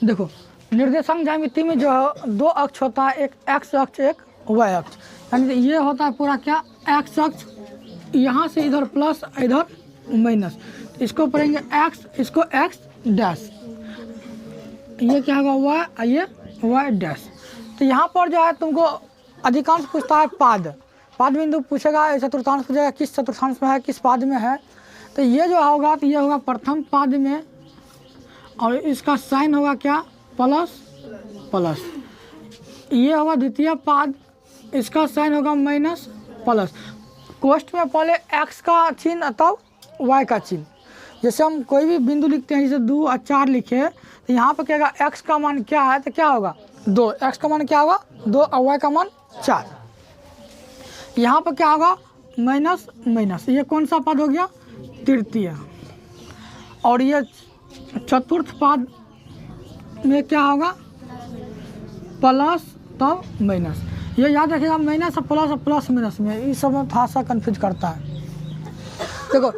देखो निर्देशांक ज्यामिति में जो है दो अक्ष होता है, एक एक्स अक्ष एक वाई अक्ष। यानी ये होता है पूरा क्या एक्स अक्ष, यहाँ से इधर प्लस इधर माइनस, इसको पढ़ेंगे एक्स, इसको एक्स डैश, ये क्या होगा वाई, ये वाई डैश। तो यहाँ पर जो है तुमको अधिकांश पूछता है पाद बिंदु पूछेगा, चतुर्थांश पूछेगा किस चतुर्थांश में है, किस पाद में है। तो ये जो होगा तो ये होगा प्रथम पाद में, और इसका साइन होगा क्या प्लस प्लस। ये होगा द्वितीय पाद, इसका साइन होगा माइनस प्लस। कोष्ठ में पहले एक्स का चिन्ह तब वाई का चिन्ह। जैसे हम कोई भी बिंदु लिखते हैं, जैसे 2 और 4 लिखे, तो यहाँ पर क्या होगा एक्स का मान क्या है तो क्या होगा 2, एक्स का मान क्या होगा 2 और वाई का मान 4। यहाँ पर क्या होगा माइनस माइनस, ये कौन सा पद हो गया तृतीय। और ये चतुर्थ पाद में क्या होगा प्लस तब माइनस। ये याद रखिएगा माइनस और प्लस माइनस में इस सब में थोड़ा सा कन्फ्यूज करता है। देखो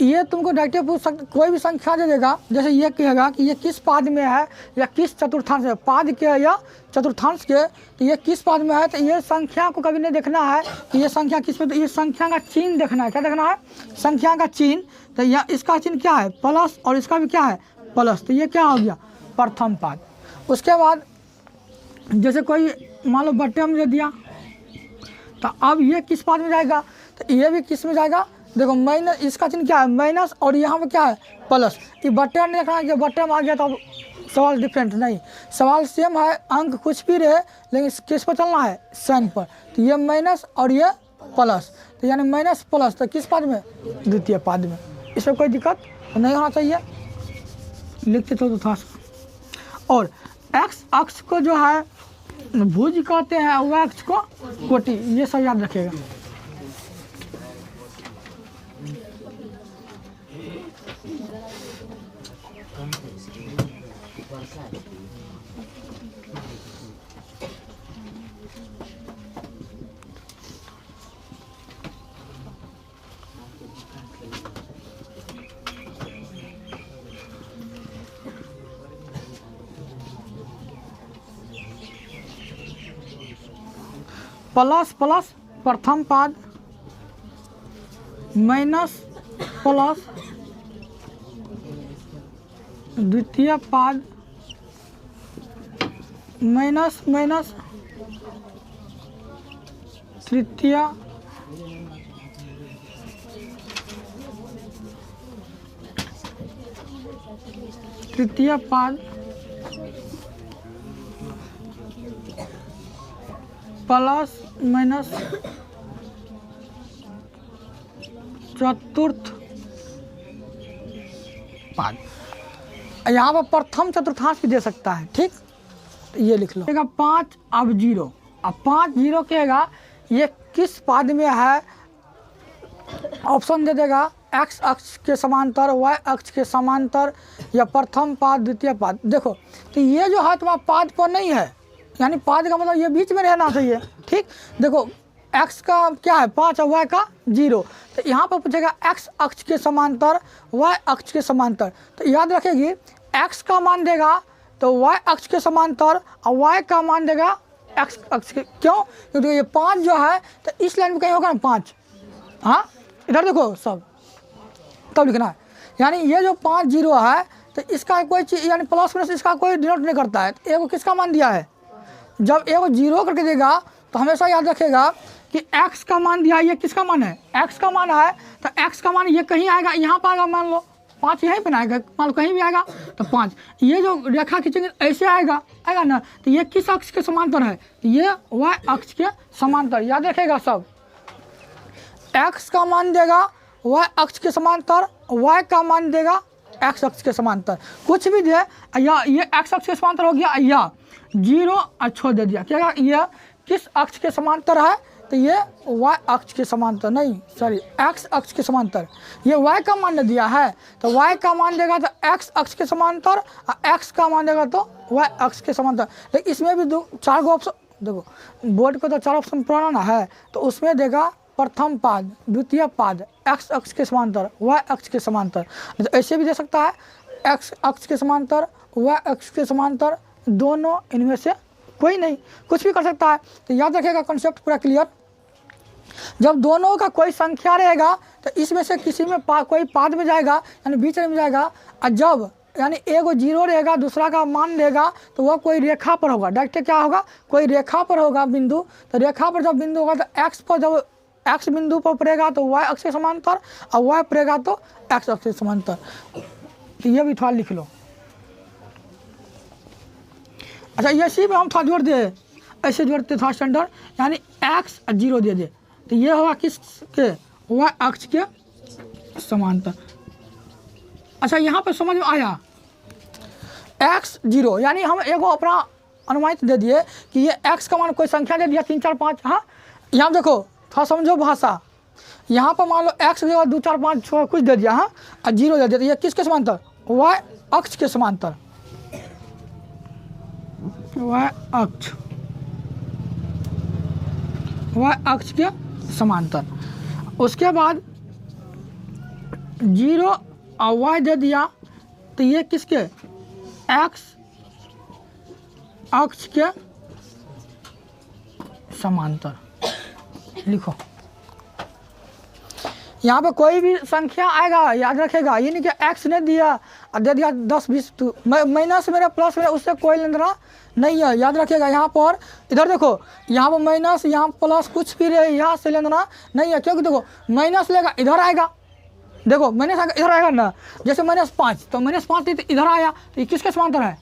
ये तुमको डायरेक्ट पूछ सकते, कोई भी संख्या दे देगा, जैसे ये कहेगा कि ये किस पाद में है या किस चतुर्थांश में, पाद के या चतुर्थांश के, तो ये किस पाद में है। तो ये संख्या को कभी नहीं देखना है कि ये संख्या किस में, तो ये संख्या का चिन्ह देखना है। क्या देखना है संख्या का चिन्ह। तो यह इसका चिन्ह क्या है प्लस, और इसका भी क्या है प्लस, तो ये क्या हो गया प्रथम पाद। उसके बाद जैसे कोई मान लो बट्टे में दे दिया, तो अब ये किस पाद में जाएगा, तो ये भी किस में जाएगा। देखो माइनस, इसका चिन्ह क्या है माइनस, और यहाँ पर क्या है प्लस। ये बट्टे में देखना है कि बट्टे में आ गया तो अब सवाल डिफरेंट नहीं, सवाल सेम है, अंक कुछ भी रहे लेकिन किस पर चलना है साइन पर। तो ये माइनस और ये प्लस, तो यानी माइनस प्लस, तो किस पाद में द्वितीय पाद में। इसमें कोई दिक्कत नहीं होना चाहिए, लिखते तो था। और एक्स अक्ष को जो है भुज कहते हैं, वाई अक्ष को कोटि, ये सब याद रखिएगा। प्लस प्लस प्रथम पाद, माइनस प्लस द्वितीय पाद, माइनस माइनस तृतीय, तृतीय पाद, प्लस माइनस चतुर्थ पाद। यहाँ पर प्रथम चतुर्थांश भी दे सकता है, ठीक। ये लिख लो 5 अब 0, अब 5 0 कहेगा ये किस पाद में है, ऑप्शन दे देगा एक्स अक्ष के समांतर, वाई अक्ष के समांतर, या प्रथम पाद द्वितीय पाद। देखो तो ये जो है तुम्हारा पाद पर नहीं है, यानी पाद का मतलब ये बीच में रहना चाहिए, ठीक। देखो एक्स का क्या है 5 और वाई का 0, तो यहाँ पर पूछेगा एक्स अक्ष के समांतर, वाई अक्ष के समांतर। तो याद रखेगी एक्स का मान देगा तो वाई अक्ष के समांतर, और वाई का मान देगा एक्स अक्ष के। क्यों, क्योंकि ये 5 जो है तो इस लाइन में कहीं होगा ना 5, हाँ इधर देखो सब तब लिखना है। यानी ये जो 5 0 है तो इसका कोई चीज़ यानी प्लस माइनस इसका कोई डिनोट नहीं करता है। तो एगो किसका मान दिया है, जब एगो 0 करके देगा तो हमेशा याद रखेगा कि x का मान दिया, ये किसका मान है x का मान है, तो x का मान ये कहीं आएगा, यहाँ पर आएगा, मान लो 5 यहीं पर आएगा, मान लो कहीं भी आएगा तो 5। ये जो रेखा खींचेंगे ऐसे आएगा ना, तो ये किस अक्ष के समांतर है, ये y अक्ष के समांतर। याद रखेगा सब, x का मान देगा y अक्ष के समांतर, y का मान देगा x अक्ष के समांतर। कुछ भी दे या ये x अक्ष के समांतर हो गया, या 0 छोड़ दे दिया, क्या ये किस अक्ष के समांतर है, तो ये y अक्ष के समांतर नहीं, सॉरी x अक्ष के समांतर। ये y का मान दिया है तो y का मान देगा तो x अक्ष के समांतर, और x का मान देगा तो y अक्ष के समांतर। लेकिन इसमें भी 4 गो ऑप्शन, देखो बोर्ड को तो 4 ऑप्शन पढ़ाना है, तो उसमें देगा प्रथम पाद, द्वितीय पाद, x अक्ष के समांतर, y अक्ष के समांतर। तो ऐसे भी दे सकता है x अक्ष के समांतर, वाई अक्ष के समांतर दोनों, इनमें से कोई नहीं, कुछ भी कर सकता है। तो याद रखिएगा कॉन्सेप्ट पूरा क्लियर। जब दोनों का कोई संख्या रहेगा तो इसमें से किसी में कोई पाद में जाएगा यानी बीच में जाएगा, और जब यानी एगो जीरो रहेगा दूसरा का मान रहेगा तो वह कोई रेखा पर होगा। डायरेक्ट क्या होगा, कोई रेखा पर होगा बिंदु। तो रेखा पर जब बिंदु होगा तो एक्स पर, जब एक्स बिंदु पर पड़ेगा तो वाई अक्ष के समांतर, और वाई पड़ेगा तो एक्स अक्ष के समांतर। तो ये भी थोड़ा लिख लो। अच्छा, ये सी में हम थोड़ा जोड़ दे, ऐसे जोड़ते थोड़ा स्टैंडर्ड, यानी एक्स और जीरो दे दे, तो ये होगा किसके, वाई अक्ष के समांतर। अच्छा, यहाँ पे समझ में आया, एक्स जीरो, यानी हम एगो अपना अनुमानित दे दिए कि ये एक्स का मान कोई संख्या दे दिया 3 4 5। हाँ, यहाँ देखो थोड़ा समझो भाषा, यहाँ पर मान लो एक्स के बाद 2 4 5 6 कुछ दे दिया, हाँ, और जीरो दे दिया, तो ये किसके समांतर, वाई अक्ष के समांतर, वाई अक्ष के समांतर। उसके बाद जीरो और वाई दे दिया, तो ये किसके, एक्स अक्ष के समांतर। लिखो, यहाँ पे कोई भी संख्या आएगा याद रखेगा, ये नहीं कि एक्स ने दिया और दे दिया 10 20, तो माइनस मेरा प्लस मेरा उससे कोई लेना नहीं है, याद रखेगा। यहाँ पर इधर देखो, यहाँ पर माइनस यहाँ प्लस कुछ भी रहे, यहाँ से लेना नहीं है, क्योंकि देखो माइनस लेगा इधर आएगा, देखो माइनस इधर आएगा ना, जैसे -5 तो -5 इधर आया, तो ये किसके समांतर है,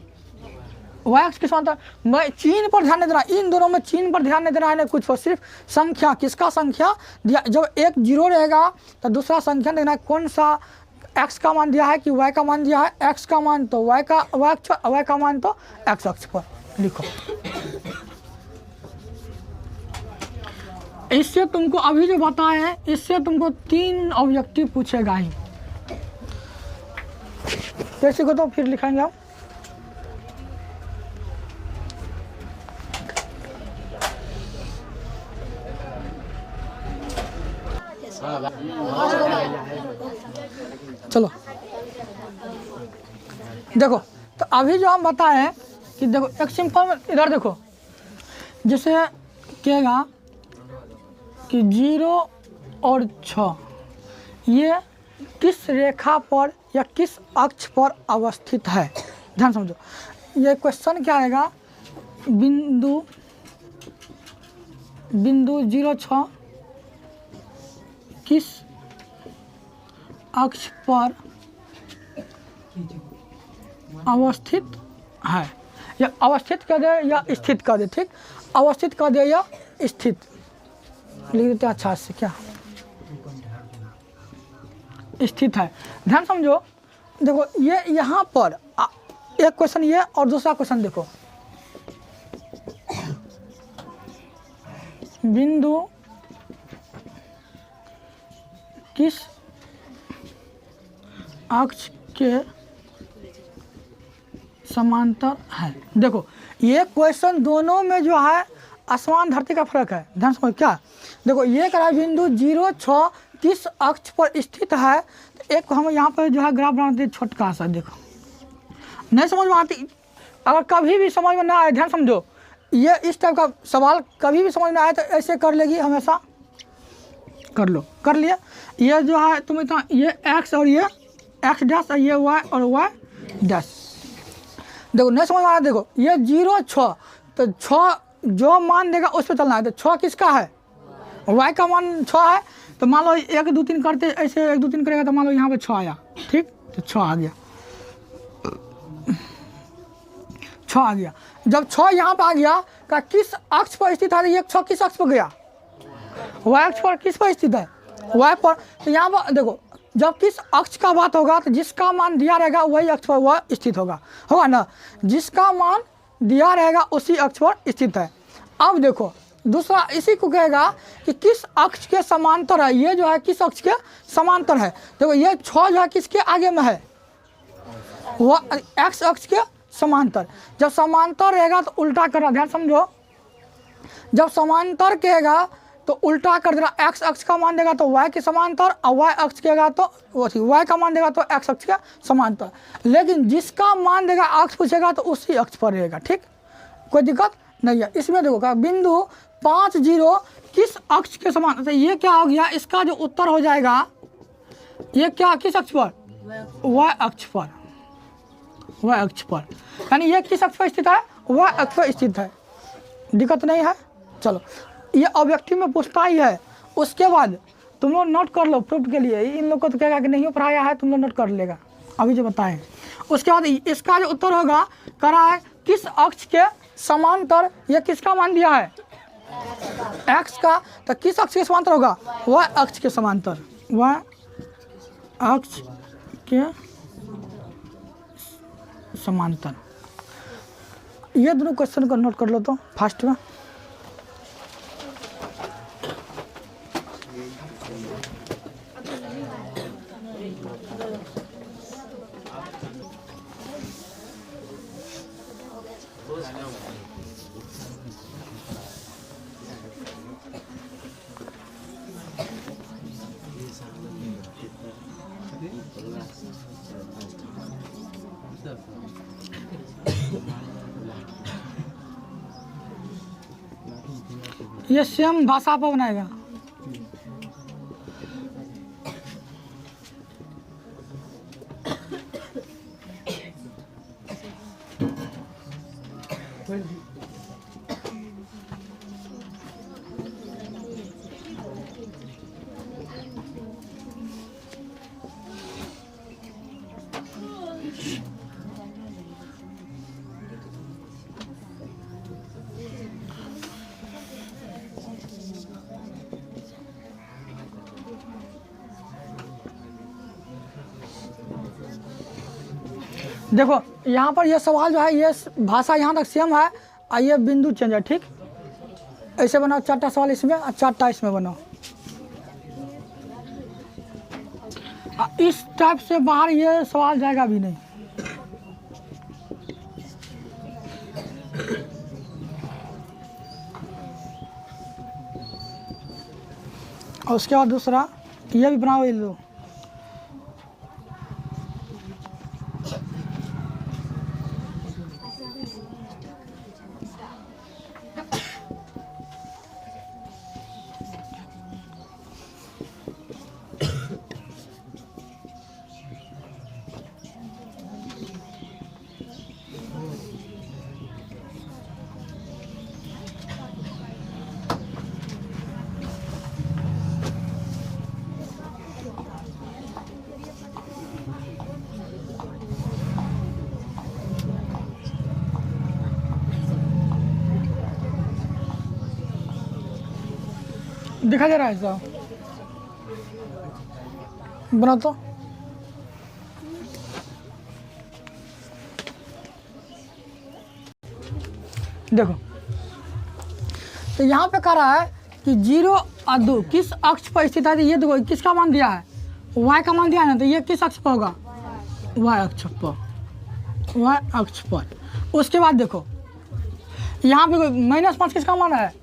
वाई अक्ष के समांतर। मैं चिन्ह पर ध्यान नहीं देना, इन दोनों में चिन्ह पर ध्यान नहीं देना है, नहीं कुछ, सिर्फ संख्या, किसका संख्या दिया। जब एक जीरो रहेगा तो दूसरा संख्या देना है, कौन सा एक्स का मान दिया है कि वाई का मान दिया है, एक्स का मान तो वाई का मान तो एक्स अक्ष पर। लिखो, इससे तुमको अभी जो बताए हैं, इससे तुमको 3 ऑब्जेक्टिव पूछेगा ही। कैसे को तो फिर लिखाएंगे आप। चलो देखो, तो अभी जो हम बताए कि देखो एक सिंपल, इधर देखो, जैसे कहेगा कि 0 और 6 ये किस रेखा पर या किस अक्ष पर अवस्थित है। ध्यान समझो, ये क्वेश्चन क्या आएगा, बिंदु 0 6 किस अक्ष पर अवस्थित है, या अवस्थित कर दे या स्थित कर दे, ठीक, अवस्थित कर दे या स्थित लिख देते अच्छा से, क्या स्थित है। ध्यान समझो, देखो ये यहाँ पर एक क्वेश्चन ये, और दूसरा क्वेश्चन देखो, बिंदु किस अक्ष के समांतर है। देखो ये क्वेश्चन दोनों में जो है आसमान धरती का फर्क है। ध्यान समझो, क्या देखो, ये करा बिंदु 0 6 किस अक्ष पर स्थित है, तो एक हम यहाँ पर जो है ग्राफ बनाते हैं छोटका सा। देखो नहीं समझ में आती, अगर कभी भी समझ में ना आए, ध्यान समझो, ये इस टाइप का सवाल कभी भी समझ में आए तो ऐसे कर लेगी, हमेशा कर लो, कर लिया। ये जो है तुम इतना, ये एक्स और ये एक्स डैश और ये वाई और वाई डैश। देखो नहीं समझ में आ रहा, देखो ये 0 6, तो 6 जो मान देगा उस पर चलना है। तो 6 किसका है, वाई का मान 6 है, तो मान लो 1 2 3 करते, ऐसे 1 2 3 करेगा तो मान लो यहाँ पे 6 आया, ठीक, तो 6 आ गया, 6 आ गया। जब 6 यहाँ पे आ गया, का किस अक्ष पर स्थित है, ये 6 किस अक्ष पर गया, वाई अक्ष पर किस पर स्थित है, वाई पर। तो यहाँ पर देखो, जब किस अक्ष का बात होगा तो जिसका मान दिया रहेगा वही अक्ष पर वह स्थित होगा ना, जिसका मान दिया रहेगा उसी अक्ष पर स्थित है। अब देखो दूसरा इसी को कहेगा कि किस अक्ष के समांतर है, ये जो है किस अक्ष के समांतर है। देखो ये 6 जो है किसके आगे में है, वह एक्स अक्ष के समांतर। जब समांतर रहेगा तो उल्टा करना, ध्यान समझो, जब समांतर कहेगा तो उल्टा कर देना, एक्स अक्ष का मान देगा तो वाई के समांतर, और वाई अक्ष केगा तो वाई का मान देगा तो एक्स अक्ष के समांतर। लेकिन जिसका मान देगा अक्ष पूछेगा तो उसी अक्ष पर रहेगा, ठीक, कोई दिक्कत नहीं है। इसमें देखो का बिंदु 5 0 किस अक्ष के समान, तो ये क्या हो गया, इसका जो उत्तर हो जाएगा ये क्या किस अक्ष पर, वाई अक्ष पर, वाई अक्ष पर, यानी ये किस अक्ष पर स्थित है, वाई अक्ष पर स्थित है, दिक्कत नहीं है। चलो ये ऑब्जेक्टिव में पूछता ही है। उसके बाद तुम लोग नोट कर लो प्रूफ के लिए, इन लोग को तो कहेगा कि नहीं पढ़ाया है, तुम लोग नोट कर लेगा अभी जो बताएं। उसके बाद इसका जो उत्तर होगा करा है किस अक्ष के समांतर, ये किसका मान दिया है, एक्स का, तो किस अक्ष के समांतर होगा, वाई अक्ष के समांतर, वाई अक्ष के समांतर। ये दोनों क्वेश्चन को नोट कर लो तो फास्ट में। ये सेम भाषा पर बनाएगा। देखो यहाँ पर ये सवाल जो है ये भाषा यहाँ तक सेम है और ये बिंदु चेंज है, ठीक, ऐसे बनाओ 4टा सवाल इसमें और 4टा इसमें बनाओ। इस टाइप से बाहर ये सवाल जाएगा भी नहीं। और उसके बाद दूसरा ये भी बनाओ, ये लो। दिखा जा रहा है ऐसा, बना तो देखो। तो यहाँ पे कह रहा है कि 0 और 2 किस अक्ष पर स्थित है। ये देखो किसका मान दिया है, y का मान दिया है ना, तो ये किस अक्ष पर होगा, y अक्ष पर, y अक्ष पर। उसके बाद देखो यहाँ पे -5 किसका मान है,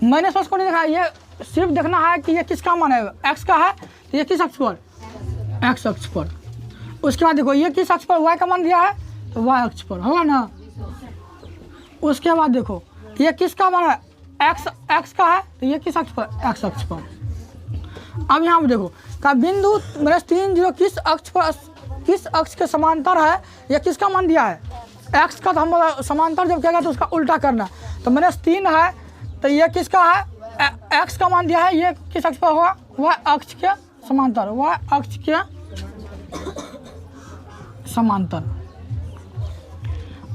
-5 को नहीं देखा, ये सिर्फ देखना है कि ये किसका मान है, x का है, तो ये किस अक्ष पर, x अक्ष पर। उसके बाद देखो ये किस अक्ष पर y का मान दिया है, तो y अक्ष पर होगा ना। उसके बाद देखो ये किसका मान है, x का है, तो ये किस अक्ष पर, x अक्ष पर। अब यहाँ पे देखो का बिंदु -3 0 किस अक्ष पर, किस अक्ष के समांतर है, ये किसका मान दिया है, x का। तो हम समांतर जब कहेगा तो उसका उल्टा करना, तो -3 है, तो ये किसका है, x का मान दिया है, ये किस अक्ष पर होगा, y अक्ष के समांतर, y अक्ष के समांतर।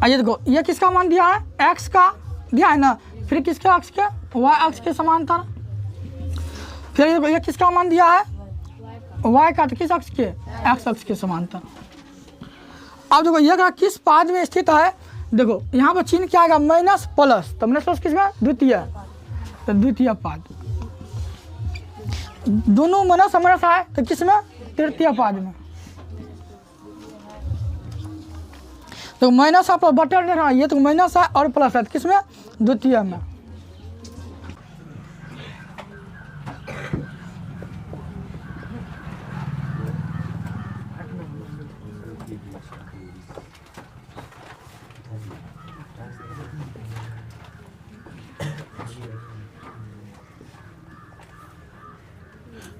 आइए देखो ये किसका मान दिया है, x का दिया है ना, फिर किसके अक्ष के, y अक्ष के समांतर। फिर देखो ये किसका मान दिया है, y का, तो किस अक्ष के, x अक्ष के समांतर। अब देखो ये किस पाद में स्थित है, देखो यहाँ पर चिन्ह क्या आएगा, -+, तो -+ किसमें, द्वितीय, तो द्वितीय पाद। दोनों मनस है, तो किसमें, तृतीय पाद में। तो माइनस आप बटर दे रहा है, ये तो माइनस है और प्लस है, किसमें, द्वितीय में।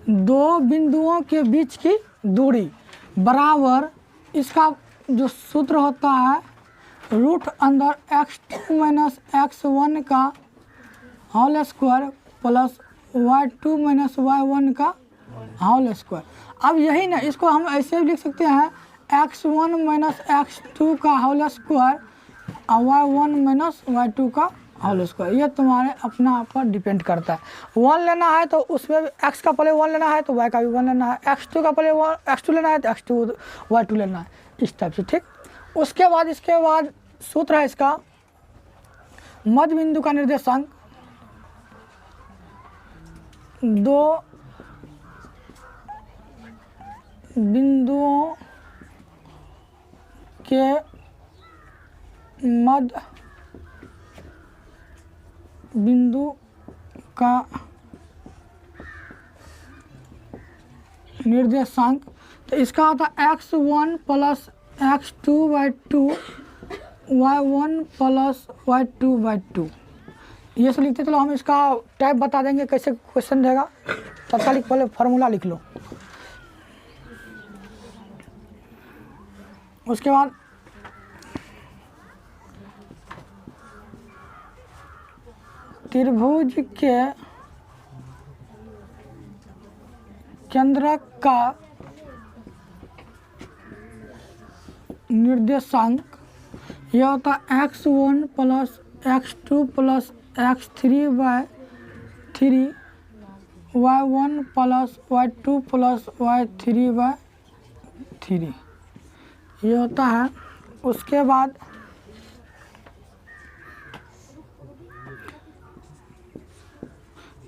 दो बिंदुओं के बीच की दूरी बराबर, इसका जो सूत्र होता है रूट अंदर x2 माइनस x1 का whole square plus y2 minus y1 का होल स्क्वायर। अब यही ना, इसको हम ऐसे भी लिख सकते हैं x1 माइनस x2 का होल स्क्वायर और y1 माइनस y2 का होल स्क्वायर। ये तुम्हारे अपना पर डिपेंड करता है। 1 लेना है तो उसमें x का पहले 1 लेना है तो y का भी 1 लेना है, x2 का पहले x2 लेना है तो x2 y2 लेना है, इस टाइप से। ठीक, उसके बाद इसके बाद सूत्र है इसका मध्य बिंदु का निर्देशांक, दो बिंदुओं के मध्य बिंदु का निर्देशांक, तो इसका आता है x1 plus x2/2 y1 plus y2/2। ये सब लिखते चलो, हम इसका टाइप बता देंगे कैसे क्वेश्चन देगा। तत्कालिक पहले फार्मूला लिख लो, उसके बाद त्रिभुज के केंद्रक का निर्देशांक यह होता है x1 plus x2 plus x3/3 y1 plus y2 plus y3/3 ये होता है। उसके बाद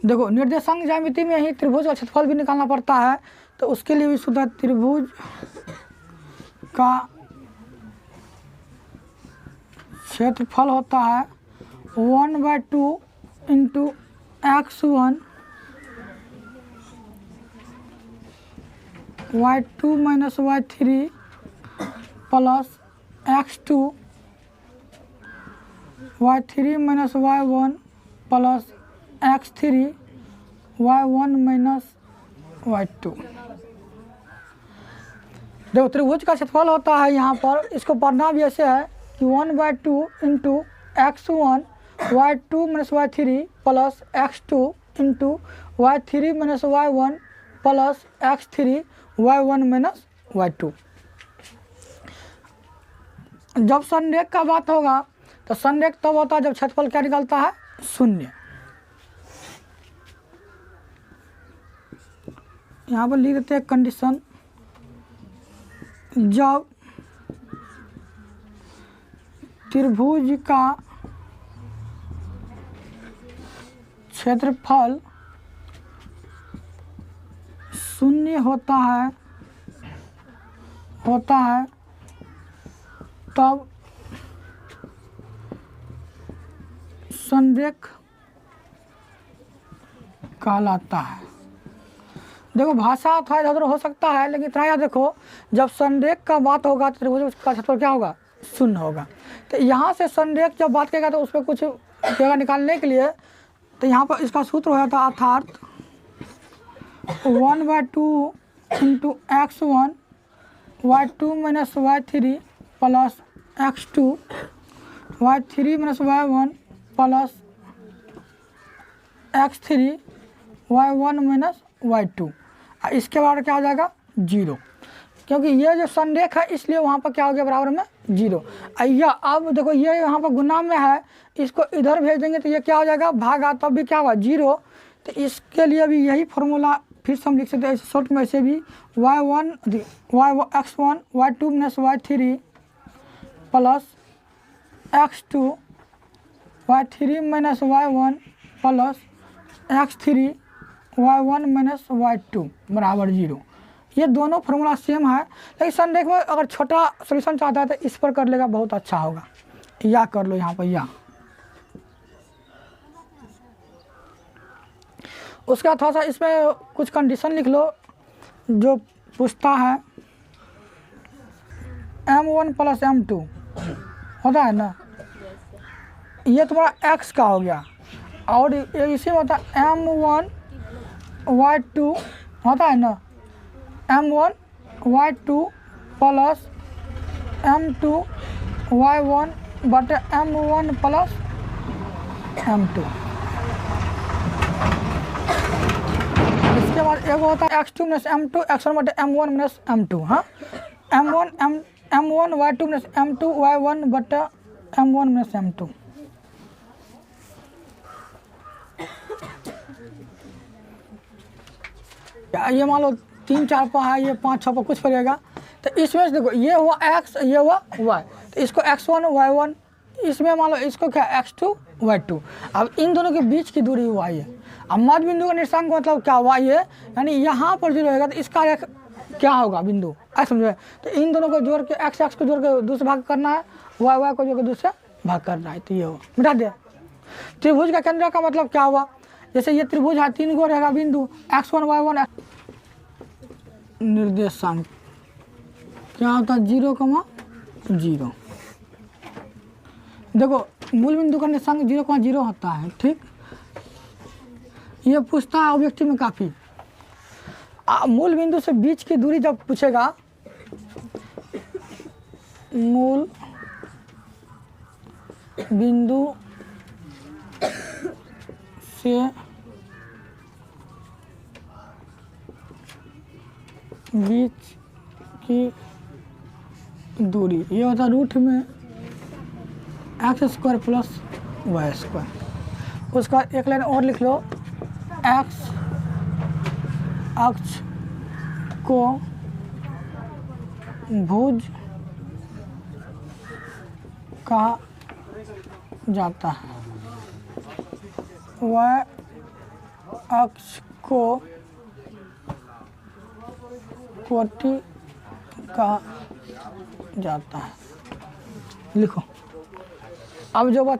देखो निर्देशांक ज्यामिति में ही त्रिभुज का क्षेत्रफल भी निकालना पड़ता है, तो उसके लिए भी सूत्र त्रिभुज का क्षेत्रफल होता है 1/2 into x1 y2 minus y3 plus x2 y3 minus y1 plus x3 y1 minus y2। देखो त्रिभुज का क्षेत्रफल होता है यहाँ पर, इसको पढ़ना भी ऐसे है कि 1/2 into x1 y2 minus y3 plus x2 into y3 minus y1 plus x3 y1 minus y2। जब संरेख का बात होगा तो संरेख तब होता है जब क्षेत्रफल क्या निकलता है, शून्य। यहाँ पर लिख देते हैं कंडीशन, जब त्रिभुज का क्षेत्रफल शून्य होता है तब संरेख कहलाता है। देखो भाषा थोड़ा इधर हो सकता है, लेकिन इतना याद देखो, जब संरेख का बात होगा तो त्रिभुज का क्षेत्रफल क्या होगा, शून्य होगा। तो यहाँ से संरेख जब बात करेगा तो उस पर कुछ जगह निकालने के लिए, तो यहाँ पर इसका सूत्र हो जाता है अर्थात 1/2 into x1 y2 minus y3 plus x2 y3 minus y1 plus x3 y1 minus y2। इसके बाद क्या हो जाएगा, 0, क्योंकि ये जो संरेख है इसलिए वहाँ पर क्या हो गया, बराबर में 0। या अब देखो ये यहाँ पर गुना में है, इसको इधर भेज देंगे तो ये क्या हो जाएगा, भागा, तब भी क्या होगा, 0। तो इसके लिए भी यही फॉर्मूला फिर से हम लिख सकते हैं ऐसे शॉर्ट में, ऐसे भी x1 y2 minus y3 plus x2 y3 minus y1 plus x3 y1 minus y2 बराबर 0। ये दोनों फार्मूला सेम है, लेकिन संरेख में अगर छोटा सॉल्यूशन चाहता है तो इस पर कर लेगा, बहुत अच्छा होगा। या कर लो यहाँ पर या। उसका थोड़ा सा इसमें कुछ कंडीशन लिख लो जो पूछता है m1 प्लस m2 होता है ना, ये तुम्हारा x का हो गया, और ये इसी में होता है m1 y2 होता है ना, m1 y2 plus m2 y1 बटे m1 प्लस m2। इसके बाद एक होता है x2 माइनस m2 x1 बटे m1 माइनस m2। हाँ, m1 y2 minus m2 y1 बटे m1 माइनस m2। ये मान लो 3 4 पर है, ये 5 6 पर कुछ पड़ेगा, तो इसमें देखो ये हुआ x, ये हुआ y, तो इसको x1 y1, इसमें मान लो इसको क्या x2 y2। अब इन दोनों के बीच की दूरी y है। अब मध्य बिंदु का निर्देशांक मतलब क्या y है, यानी यहाँ पर जो रहेगा तो इसका रेखा क्या होगा बिंदु, ऐसा समझे। तो इन दोनों को जोड़ के x को जोड़ के दूसरे भाग करना है, y को जोड़ के दूसरे भाग करना है, तो ये हो मिटा दे। त्रिभुज का केंद्र का मतलब क्या हुआ, जैसे ये त्रिभुज है, 3 गो रहेगा बिंदु x1 y1। निर्देशांक क्या होता है 0,0। देखो मूल बिंदु का निर्देशांक 0,0 होता है, ठीक। ये पूछता है ऑब्जेक्टिव में काफ़ी। मूल बिंदु से बीच की दूरी जब पूछेगा, मूल बिंदु से बीच की दूरी, ये होता है रूट में x² प्लस y²। उसका एक लाइन और लिख लो, x अक्ष को भुज कहा जाता है, y अक्ष को कोटि कहा जाता है। लिखो अब जो